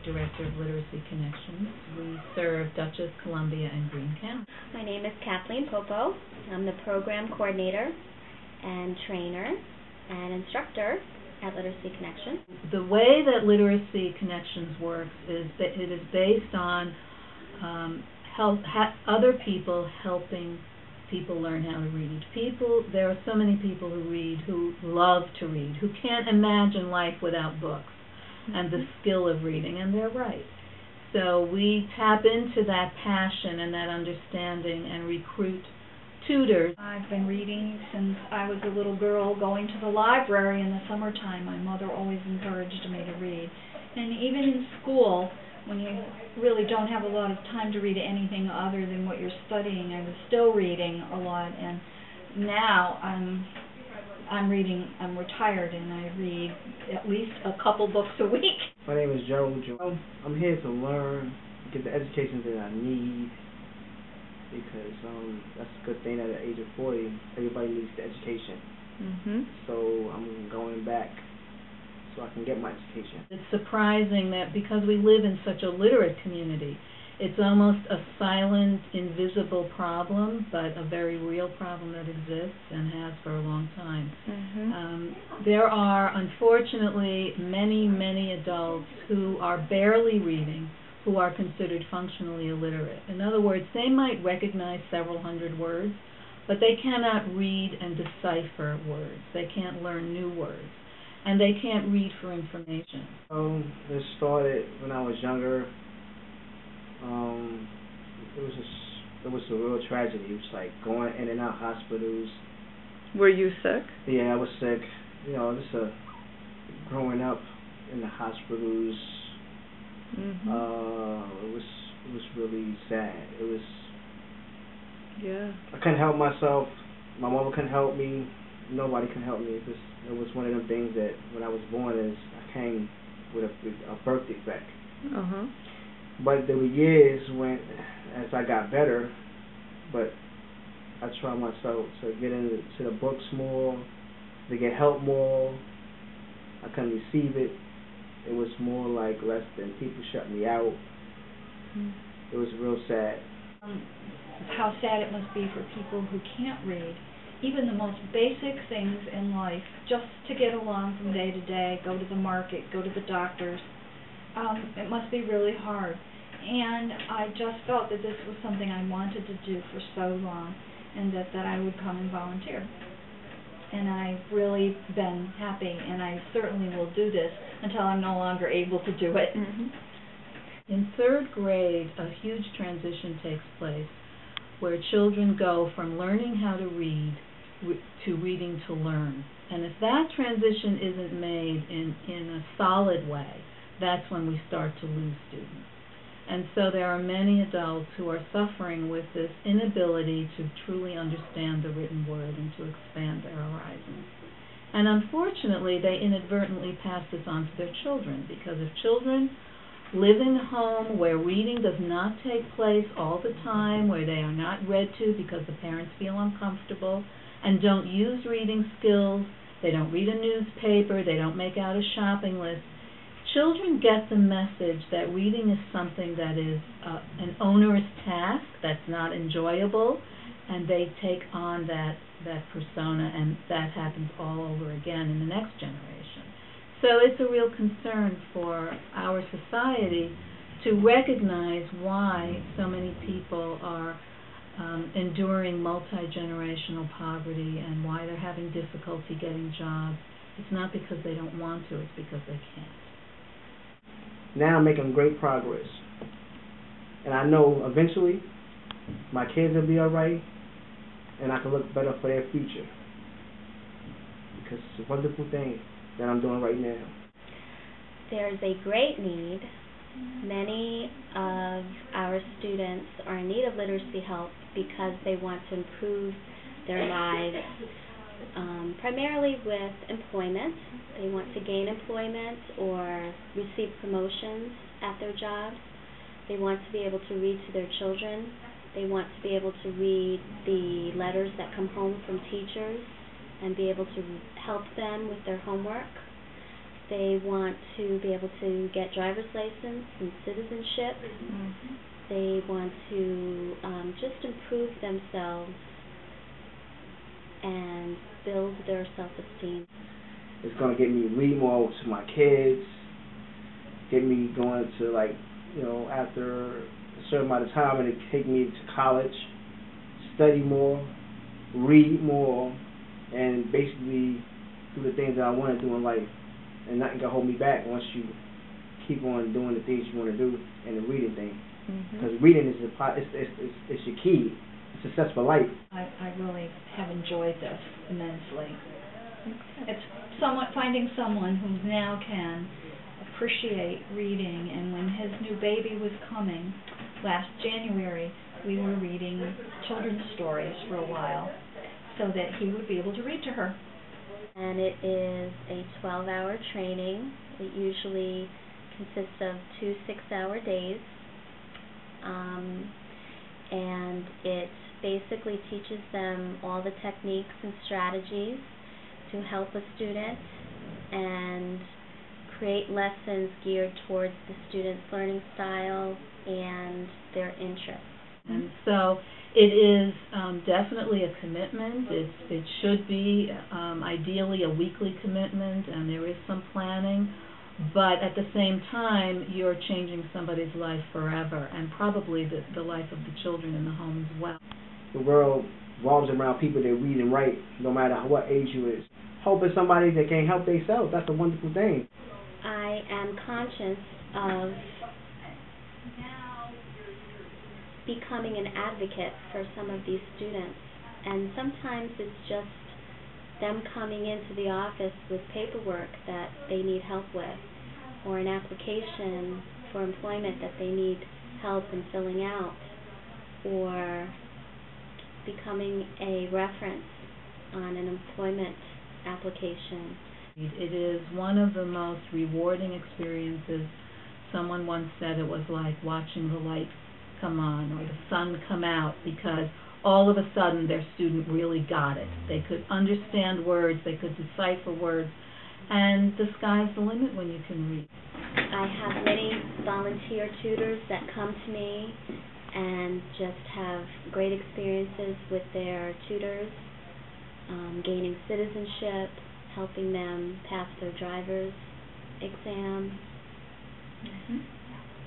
Director of Literacy Connections. We serve Dutchess, Columbia, and Greene County. My name is Kathleen Popo. I'm the Program Coordinator and Trainer and Instructor at Literacy Connections. The way that Literacy Connections works is that it is based on other people helping people learn how to read. There are so many people who read, who love to read, who can't imagine life without books and the skill of reading, and they're right. So we tap into that passion and that understanding and recruit tutors. I've been reading since I was a little girl, going to the library in the summertime. My mother always encouraged me to read. And even in school, when you really don't have a lot of time to read anything other than what you're studying, I was still reading a lot. And now I'm retired, and I read at least a couple books a week. My name is Joe. I'm here to learn, get the education that I need, because that's a good thing. At the age of 40, everybody needs the education. So I'm going back so I can get my education. It's surprising that because we live in such a literate community, it's almost a silent, invisible problem, but a very real problem that exists and has for a long time. There are, unfortunately, many adults who are barely reading, who are considered functionally illiterate. In other words, they might recognize several hundred words, but they cannot read and decipher words. They can't learn new words, and they can't read for information. It started when I was younger. It was a real tragedy. It was like going in and out hospitals. Were you sick? Yeah, I was sick. Growing up in the hospitals. It was really sad. I couldn't help myself. My mother couldn't help me. Nobody could help me. It was one of them things that when I was born, I came with a birth defect. But there were years when, as I got better, but I tried myself to get into the books more, to get help more. I couldn't receive it. It was more like less than people shut me out. It was real sad. How sad it must be for people who can't read. Even the most basic things in life, just to get along from day to day, go to the market, go to the doctor's, it must be really hard. And I just felt that this was something I wanted to do for so long, and that I would come and volunteer. And I've really been happy, and I certainly will do this until I'm no longer able to do it. In third grade, a huge transition takes place where children go from learning how to read to reading to learn. And if that transition isn't made in a solid way, that's when we start to lose students. And so there are many adults who are suffering with this inability to truly understand the written word and to expand their horizons. And unfortunately, they inadvertently pass this on to their children, because if children live in a home where reading does not take place all the time, where they are not read to because the parents feel uncomfortable and don't use reading skills, they don't read a newspaper, they don't make out a shopping list, children get the message that reading is something that is an onerous task, that's not enjoyable, and they take on that persona, and that happens all over again in the next generation. So it's a real concern for our society to recognize why so many people are enduring multi-generational poverty and why they're having difficulty getting jobs. It's not because they don't want to, it's because they can't. Now I'm making great progress, and I know eventually my kids will be all right, and I can look better for their future, because it's a wonderful thing that I'm doing right now. There's a great need. Many of our students are in need of literacy help because they want to improve their lives, primarily with employment. They want to gain employment or receive promotions at their jobs. They want to be able to read to their children. They want to be able to read the letters that come home from teachers and be able to help them with their homework. They want to be able to get driver's license and citizenship. They want to just improve themselves and build their self-esteem. It's going to get me to read more to my kids, get me going to, like, you know, after a certain amount of time, and it take me to college, study more, read more, and basically do the things that I want to do in life. And nothing can hold me back once you keep on doing the things you want to do and the reading thing. Because reading is it's your key to successful life. I really have enjoyed this immensely. It's finding someone who now can appreciate reading, and when his new baby was coming last January, we were reading children's stories for a while so that he would be able to read to her. And it is a 12-hour training. It usually consists of 2 6-hour days. And it basically teaches them all the techniques and strategies to help a student and create lessons geared towards the student's learning style and their interests. And so it is definitely a commitment. It should be ideally a weekly commitment, and there is some planning. But at the same time, you're changing somebody's life forever, and probably the life of the children in the home as well. The world revolves around people that read and write, no matter what age you is. Helping somebody that can't help themselves, that's a wonderful thing. I am conscious of becoming an advocate for some of these students, and sometimes it's just them coming into the office with paperwork that they need help with, or an application for employment that they need help in filling out, or becoming a reference on an employment application. It is one of the most rewarding experiences. Someone once said it was like watching the light come on or the sun come out, because all of a sudden their student really got it. They could understand words, they could decipher words, and the sky's the limit when you can read. I have many volunteer tutors that come to me and just have great experiences with their tutors, gaining citizenship, helping them pass their driver's exam,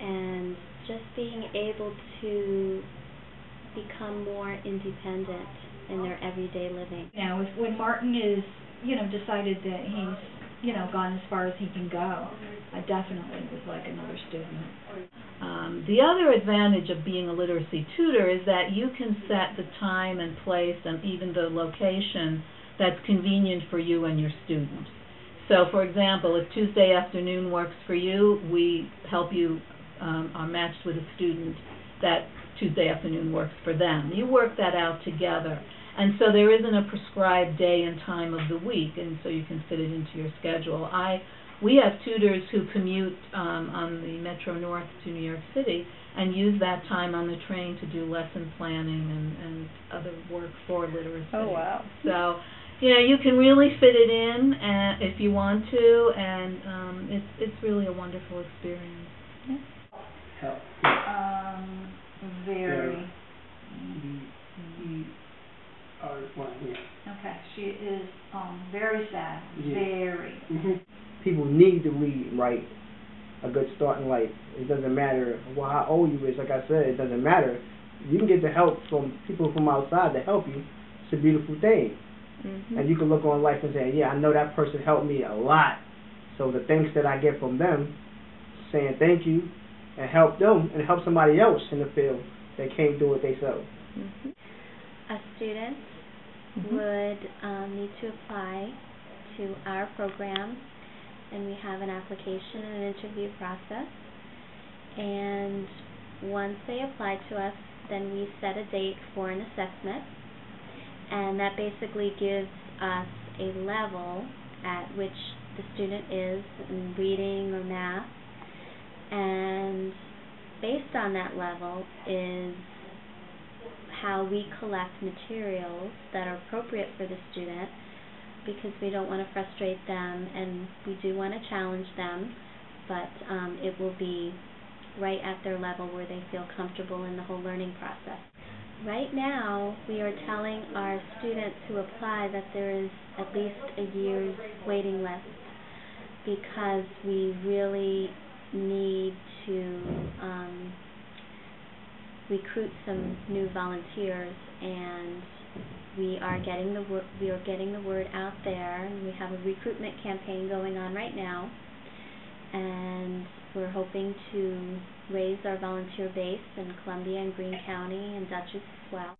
and just being able to become more independent in their everyday living. Now, when Martin is, decided that he's, gone as far as he can go, I definitely would like another student. The other advantage of being a literacy tutor is that you can set the time and place and even the location that's convenient for you and your student. So, for example, if Tuesday afternoon works for you, we help you are matched with a student that Tuesday afternoon works for them. You work that out together. And so there isn't a prescribed day and time of the week, and so you can fit it into your schedule. We have tutors who commute on the Metro North to New York City and use that time on the train to do lesson planning and other work for literacy. Oh, wow. So, you can really fit it in if you want to, and it's really a wonderful experience. Very. Okay, she is very sad. Yeah. Very. People need to read and write a good start in life. It doesn't matter how old you is. Like I said, it doesn't matter. You can get the help from people from outside to help you. It's a beautiful thing. And you can look on life and say, yeah, I know that person helped me a lot. So the thanks that I get from them, saying thank you, and help them and help somebody else in the field that can't do it themselves. A student would need to apply to our program, and we have an application and an interview process. And once they apply to us, then we set a date for an assessment, and that basically gives us a level at which the student is in reading or math, and based on that level is how we collect materials that are appropriate for the student because we don't want to frustrate them, and we do want to challenge them, but it will be right at their level where they feel comfortable in the whole learning process. Right now, we are telling our students who apply that there is at least a year's waiting list, because we really need to recruit some new volunteers, and we are getting the word out there, and we have a recruitment campaign going on right now, and we're hoping to raise our volunteer base in Columbia and Greene County and Dutchess as well.